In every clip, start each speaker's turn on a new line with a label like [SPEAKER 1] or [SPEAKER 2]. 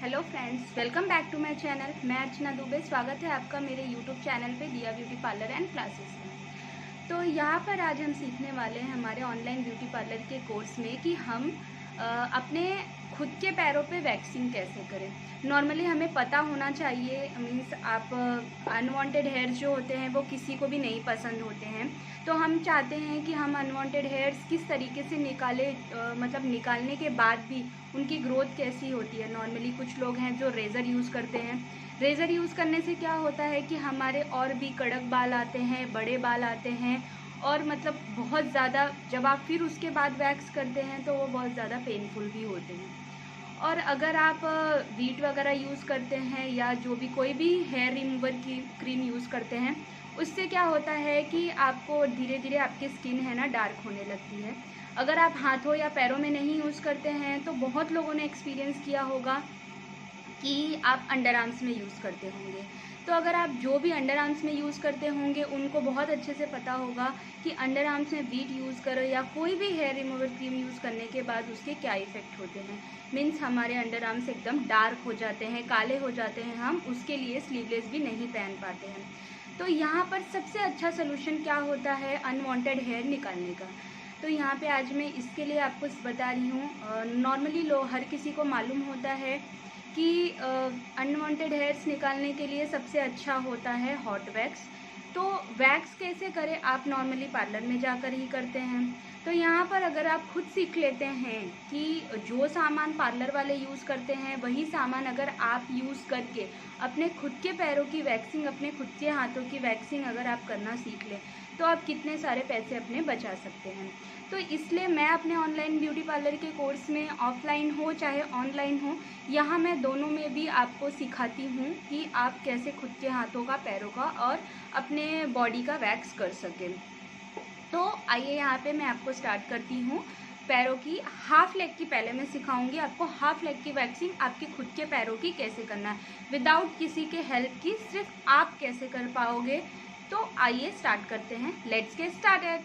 [SPEAKER 1] Hello friends, welcome back to my channel. मैं अर्चना दुबे। स्वागत है आपका मेरे यूट्यूब चैनल पे दिया ब्यूटी पार्लर एंड क्लासेस में। तो यहाँ पर आज हम सीखने वाले हैं हमारे ऑनलाइन ब्यूटी पार्लर के कोर्स में कि हम अपने खुद के पैरों पे वैक्सिंग कैसे करें। नॉर्मली हमें पता होना चाहिए, मीन्स आप अनवांटेड हेयर्स जो होते हैं वो किसी को भी नहीं पसंद होते हैं। तो हम चाहते हैं कि हम अनवांटेड हेयर्स किस तरीके से मतलब निकालने के बाद भी उनकी ग्रोथ कैसी होती है। नॉर्मली कुछ लोग हैं जो रेज़र यूज़ करते हैं। रेज़र यूज़ करने से क्या होता है कि हमारे और भी कड़क बाल आते हैं, बड़े बाल आते हैं, और मतलब बहुत ज़्यादा जब आप फिर उसके बाद वैक्स करते हैं तो वो बहुत ज़्यादा पेनफुल भी होते हैं। और अगर आप वीट वगैरह यूज़ करते हैं या जो भी कोई भी हेयर रिमूवर की क्रीम यूज़ करते हैं, उससे क्या होता है कि आपको धीरे धीरे आपकी स्किन है ना डार्क होने लगती है। अगर आप हाथों या पैरों में नहीं यूज़ करते हैं तो बहुत लोगों ने एक्सपीरियंस किया होगा कि आप अंडर आर्म्स में यूज़ करते होंगे। तो अगर आप जो भी अंडर आर्म्स में यूज़ करते होंगे उनको बहुत अच्छे से पता होगा कि अंडर आर्म्स में वीट यूज़ करो या कोई भी हेयर रिमूवर क्रीम यूज़ करने के बाद उसके क्या इफ़ेक्ट होते हैं। मीन्स हमारे अंडर आर्म्स एकदम डार्क हो जाते हैं, काले हो जाते हैं, हम उसके लिए स्लीवलेस भी नहीं पहन पाते हैं। तो यहाँ पर सबसे अच्छा सोल्यूशन क्या होता है अनवांटेड हेयर निकालने का। तो यहाँ पे आज मैं इसके लिए आपको बता रही हूँ। नॉर्मली हर किसी को मालूम होता है कि अनवांटेड हेयर्स निकालने के लिए सबसे अच्छा होता है हॉट वैक्स। तो वैक्स कैसे करें, आप नॉर्मली पार्लर में जाकर ही करते हैं। तो यहाँ पर अगर आप खुद सीख लेते हैं कि जो सामान पार्लर वाले यूज़ करते हैं वही सामान अगर आप यूज़ करके अपने खुद के पैरों की वैक्सिंग, अपने खुद के हाथों की वैक्सिंग अगर आप करना सीख लें तो आप कितने सारे पैसे अपने बचा सकते हैं। तो इसलिए मैं अपने ऑनलाइन ब्यूटी पार्लर के कोर्स में, ऑफलाइन हो चाहे ऑनलाइन हो, यहाँ मैं दोनों में भी आपको सिखाती हूँ कि आप कैसे खुद के हाथों का, पैरों का और अपने बॉडी का वैक्स कर सकें। तो आइए यहाँ पे मैं आपको स्टार्ट करती हूँ पैरों की। हाफ लेग की पहले मैं सिखाऊंगी आपको हाफ लेग की वैक्सिंग आपके खुद के पैरों की कैसे करना है विदाउट किसी के हेल्प की, सिर्फ आप कैसे कर पाओगे। तो आइए स्टार्ट करते हैं, लेट्स गेट स्टार्टेड।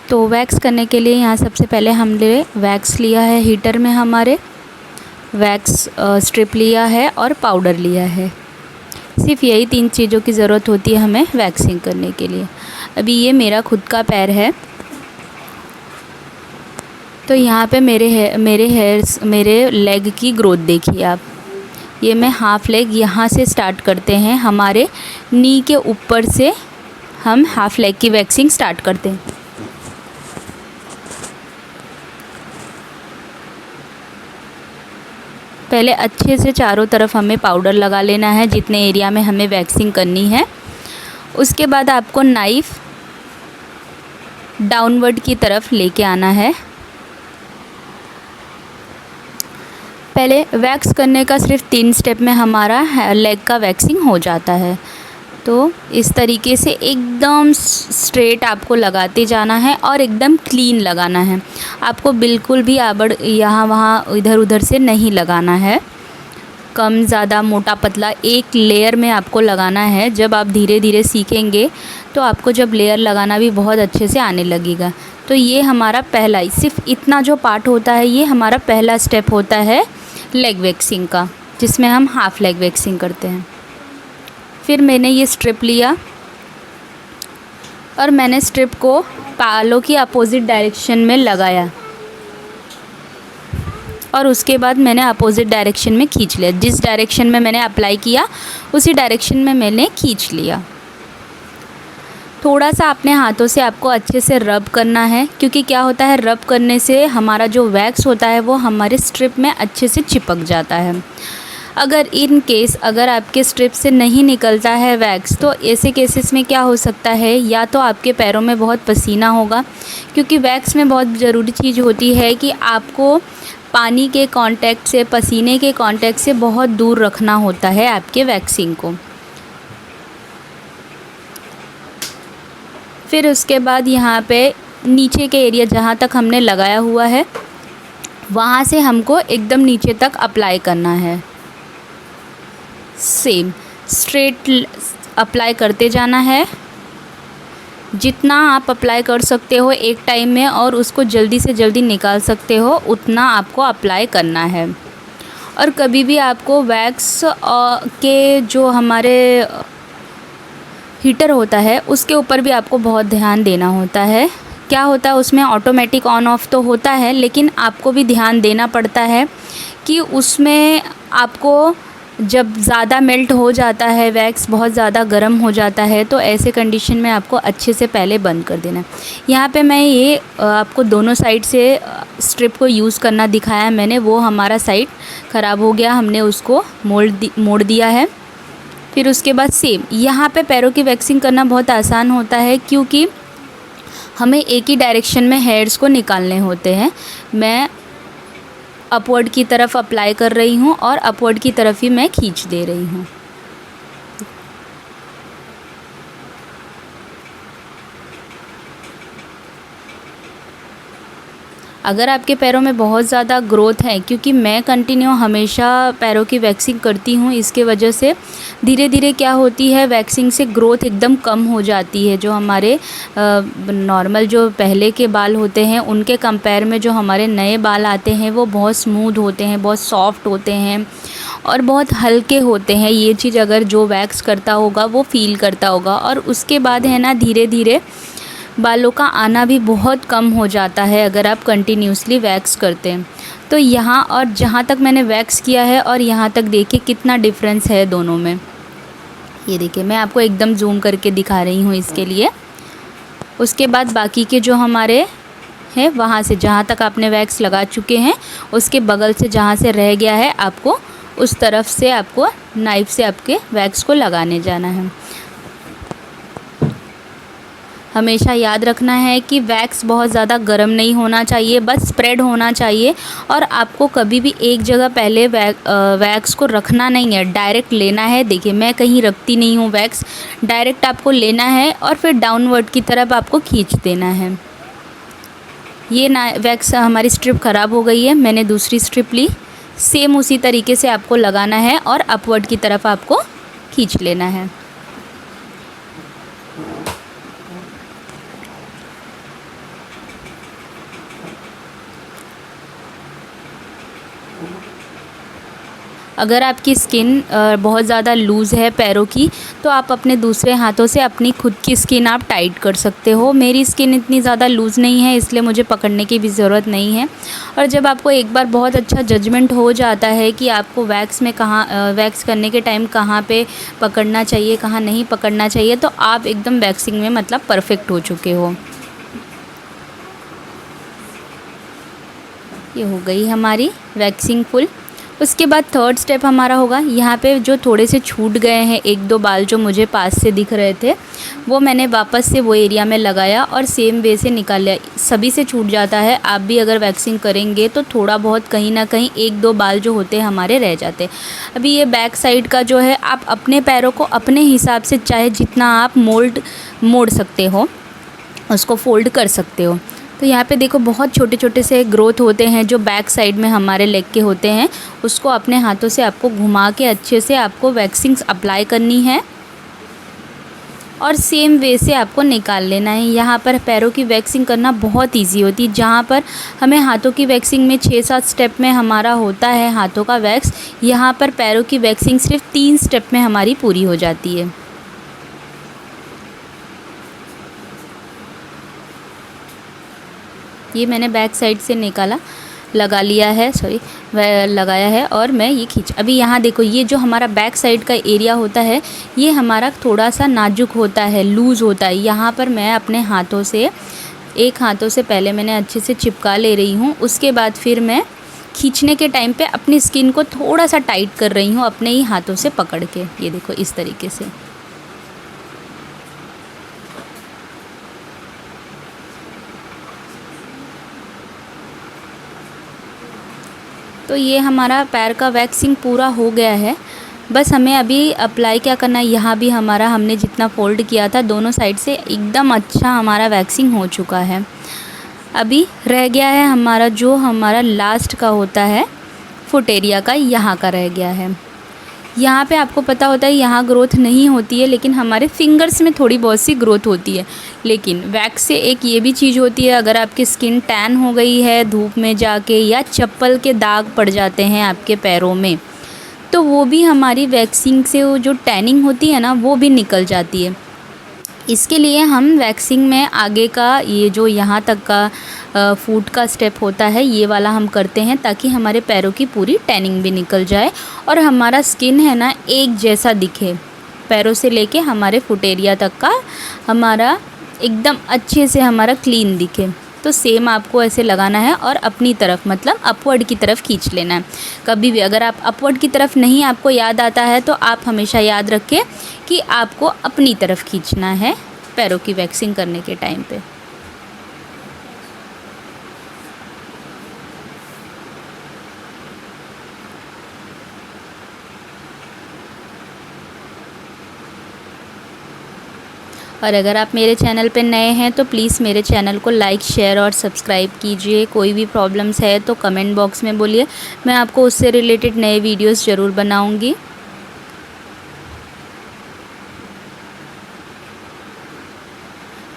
[SPEAKER 2] तो वैक्स करने के लिए यहाँ सबसे पहले हमने वैक्स लिया है, हीटर में हमारे वैक्स स्ट्रिप लिया है और पाउडर लिया है। सिर्फ यही 3 चीज़ों की ज़रूरत होती है हमें वैक्सिंग करने के लिए। अभी ये मेरा खुद का पैर है, तो यहाँ पे मेरे लेग की ग्रोथ देखिए आप। ये मैं हाफ लेग यहाँ से स्टार्ट करते हैं, हमारे नी के ऊपर से हम हाफ लेग की वैक्सिंग स्टार्ट करते हैं। पहले अच्छे से चारों तरफ हमें पाउडर लगा लेना है जितने एरिया में हमें वैक्सिंग करनी है। उसके बाद आपको नाइफ़ डाउनवर्ड की तरफ लेके आना है। पहले वैक्स करने का सिर्फ 3 स्टेप में हमारा लेग का वैक्सिंग हो जाता है। तो इस तरीके से एकदम स्ट्रेट आपको लगाते जाना है और एकदम क्लीन लगाना है। आपको बिल्कुल भी आबड़ यहाँ वहाँ इधर उधर से नहीं लगाना है। कम ज़्यादा, मोटा पतला, एक लेयर में आपको लगाना है। जब आप धीरे धीरे सीखेंगे तो आपको जब लेयर लगाना भी बहुत अच्छे से आने लगेगा। तो ये हमारा पहला, सिर्फ इतना जो पार्ट होता है ये हमारा पहला स्टेप होता है लेग वैक्सिंग का, जिसमें हम हाफ लेग वैक्सिंग करते हैं। फिर मैंने ये स्ट्रिप लिया और मैंने स्ट्रिप को बालों की अपोजिट डायरेक्शन में लगाया और उसके बाद मैंने अपोजिट डायरेक्शन में खींच लिया। जिस डायरेक्शन में मैंने अप्लाई किया उसी डायरेक्शन में मैंने खींच लिया। थोड़ा सा अपने हाथों से आपको अच्छे से रब करना है, क्योंकि क्या होता है रब करने से हमारा जो वैक्स होता है वो हमारे स्ट्रिप में अच्छे से चिपक जाता है। अगर इन केस अगर आपके स्ट्रिप से नहीं निकलता है वैक्स, तो ऐसे केसेस में क्या हो सकता है, या तो आपके पैरों में बहुत पसीना होगा, क्योंकि वैक्स में बहुत ज़रूरी चीज़ होती है कि आपको पानी के कांटेक्ट से, पसीने के कांटेक्ट से बहुत दूर रखना होता है आपके वैक्सिंग को। फिर उसके बाद यहाँ पे नीचे के एरिया जहाँ तक हमने लगाया हुआ है वहाँ से हमको एकदम नीचे तक अप्लाई करना है। सेम स्ट्रेट अप्लाई करते जाना है जितना आप अप्लाई कर सकते हो एक टाइम में और उसको जल्दी से जल्दी निकाल सकते हो उतना आपको अप्लाई करना है। और कभी भी आपको वैक्स के जो हमारे हीटर होता है उसके ऊपर भी आपको बहुत ध्यान देना होता है। क्या होता है उसमें ऑटोमेटिक ऑन ऑफ तो होता है, लेकिन आपको भी ध्यान देना पड़ता है कि उसमें आपको जब ज़्यादा मेल्ट हो जाता है, वैक्स बहुत ज़्यादा गर्म हो जाता है, तो ऐसे कंडीशन में आपको अच्छे से पहले बंद कर देना है। यहाँ पे मैं ये आपको दोनों साइड से स्ट्रिप को यूज़ करना दिखाया मैंने। वो हमारा साइड ख़राब हो गया, हमने उसको मोड़ दिया है। फिर उसके बाद सेम यहाँ पे पैरों की वैक्सिंग करना बहुत आसान होता है, क्योंकि हमें एक ही डायरेक्शन में हेयर्स को निकालने होते हैं। मैं अपवर्ड की तरफ अप्लाई कर रही हूँ और अपवर्ड की तरफ ही मैं खींच दे रही हूँ। अगर आपके पैरों में बहुत ज़्यादा ग्रोथ है, क्योंकि मैं कंटिन्यू हमेशा पैरों की वैक्सिंग करती हूँ, इसके वजह से धीरे धीरे क्या होती है वैक्सिंग से ग्रोथ एकदम कम हो जाती है। जो हमारे नॉर्मल जो पहले के बाल होते हैं उनके कंपेयर में जो हमारे नए बाल आते हैं वो बहुत स्मूथ होते हैं, बहुत सॉफ्ट होते हैं और बहुत हल्के होते हैं। ये चीज़ अगर जो वैक्स करता होगा वो फील करता होगा। और उसके बाद है ना धीरे धीरे बालों का आना भी बहुत कम हो जाता है अगर आप कंटिन्यूसली वैक्स करते हैं। तो यहाँ और जहाँ तक मैंने वैक्स किया है और यहाँ तक देखिए कितना डिफरेंस है दोनों में। ये देखिए मैं आपको एकदम जूम करके दिखा रही हूँ इसके लिए। उसके बाद बाकी के जो हमारे हैं वहाँ से जहाँ तक आपने वैक्स लगा चुके हैं उसके बगल से जहाँ से रह गया है आपको उस तरफ से आपको नाइफ़ से आपके वैक्स को लगाने जाना है। हमेशा याद रखना है कि वैक्स बहुत ज़्यादा गर्म नहीं होना चाहिए, बस स्प्रेड होना चाहिए। और आपको कभी भी एक जगह पहले वैक्स को रखना नहीं है, डायरेक्ट लेना है। देखिए मैं कहीं रखती नहीं हूँ वैक्स, डायरेक्ट आपको लेना है और फिर डाउनवर्ड की तरफ आपको खींच देना है। ये ना वैक्स हमारी स्ट्रिप ख़राब हो गई है, मैंने दूसरी स्ट्रिप ली। सेम उसी तरीके से आपको लगाना है और अपवर्ड की तरफ आपको खींच लेना है। अगर आपकी स्किन बहुत ज़्यादा लूज़ है पैरों की, तो आप अपने दूसरे हाथों से अपनी खुद की स्किन आप टाइट कर सकते हो। मेरी स्किन इतनी ज़्यादा लूज़ नहीं है, इसलिए मुझे पकड़ने की भी ज़रूरत नहीं है। और जब आपको एक बार बहुत अच्छा जजमेंट हो जाता है कि आपको वैक्स में वैक्स करने के टाइम कहाँ पे पकड़ना चाहिए, कहाँ नहीं पकड़ना चाहिए, तो आप एकदम वैक्सिंग में मतलब परफेक्ट हो चुके हो। ये हो गई हमारी वैक्सिंग फुल। उसके बाद थर्ड स्टेप हमारा होगा, यहाँ पे जो थोड़े से छूट गए हैं एक दो बाल जो मुझे पास से दिख रहे थे, वो मैंने वापस से वो एरिया में लगाया और सेम वे से निकाल लिया। सभी से छूट जाता है, आप भी अगर वैक्सिंग करेंगे तो थोड़ा बहुत कहीं ना कहीं एक दो बाल जो होते हैं हमारे रह जाते हैं। अभी ये बैक साइड का जो है आप अपने पैरों को अपने हिसाब से चाहे जितना आप मोड़ सकते हो उसको फोल्ड कर सकते हो। तो यहाँ पे देखो बहुत छोटे छोटे से ग्रोथ होते हैं जो बैक साइड में हमारे लेग के होते हैं, उसको अपने हाथों से आपको घुमा के अच्छे से आपको वैक्सिंग अप्लाई करनी है और सेम वे से आपको निकाल लेना है। यहाँ पर पैरों की वैक्सिंग करना बहुत इजी होती है। जहाँ पर हमें हाथों की वैक्सिंग में 6-7 स्टेप में हमारा होता है हाथों का वैक्स, यहाँ पर पैरों की वैक्सिंग सिर्फ 3 स्टेप में हमारी पूरी हो जाती है। ये मैंने बैक साइड से निकाला, लगाया है और मैं ये अभी यहाँ देखो ये जो हमारा बैक साइड का एरिया होता है ये हमारा थोड़ा सा नाजुक होता है, लूज़ होता है। यहाँ पर मैं अपने हाथों से एक हाथों से पहले मैंने अच्छे से चिपका ले रही हूँ, उसके बाद फिर मैं खींचने के टाइम पे अपनी स्किन को थोड़ा सा टाइट कर रही हूँ अपने ही हाथों से पकड़ के। ये देखो इस तरीके से। तो ये हमारा पैर का वैक्सिंग पूरा हो गया है। बस हमें अभी अप्लाई क्या करना है, यहाँ भी हमारा हमने जितना फोल्ड किया था दोनों साइड से एकदम अच्छा हमारा वैक्सिंग हो चुका है। अभी रह गया है हमारा जो हमारा लास्ट का होता है फुट एरिया का, यहाँ का रह गया है। यहाँ पे आपको पता होता है यहाँ ग्रोथ नहीं होती है, लेकिन हमारे फिंगर्स में थोड़ी बहुत सी ग्रोथ होती है। लेकिन वैक्स से एक ये भी चीज़ होती है, अगर आपकी स्किन टैन हो गई है धूप में जाके, या चप्पल के दाग पड़ जाते हैं आपके पैरों में, तो वो भी हमारी वैक्सिंग से वो जो टैनिंग होती है ना, वो भी निकल जाती है। इसके लिए हम वैक्सिंग में आगे का ये जो यहाँ तक का फूट का स्टेप होता है, ये वाला हम करते हैं ताकि हमारे पैरों की पूरी टैनिंग भी निकल जाए और हमारा स्किन है ना एक जैसा दिखे, पैरों से लेके हमारे फुट एरिया तक का हमारा एकदम अच्छे से हमारा क्लीन दिखे। तो सेम आपको ऐसे लगाना है और अपनी तरफ मतलब अपवर्ड की तरफ खींच लेना है। कभी भी अगर आप अपवर्ड की तरफ नहीं आपको याद आता है तो आप हमेशा याद रखें कि आपको अपनी तरफ खींचना है पैरों की वैक्सिंग करने के टाइम पे। और अगर आप मेरे चैनल पे नए हैं तो प्लीज़ मेरे चैनल को लाइक शेयर और सब्सक्राइब कीजिए। कोई भी प्रॉब्लम्स है तो कमेंट बॉक्स में बोलिए, मैं आपको उससे रिलेटेड नए वीडियोस ज़रूर बनाऊंगी।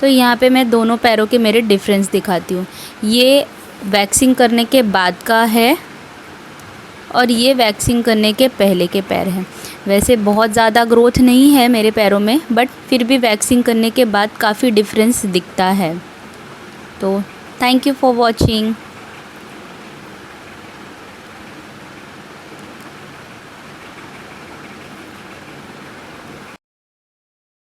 [SPEAKER 2] तो यहाँ पे मैं दोनों पैरों के मेरे डिफरेंस दिखाती हूँ। ये वैक्सिंग करने के बाद का है और ये वैक्सिंग करने के पहले के पैर हैं। वैसे बहुत ज़्यादा ग्रोथ नहीं है मेरे पैरों में, बट फिर भी वैक्सिंग करने के बाद काफ़ी डिफरेंस दिखता है। तो थैंक यू फॉर वॉचिंग।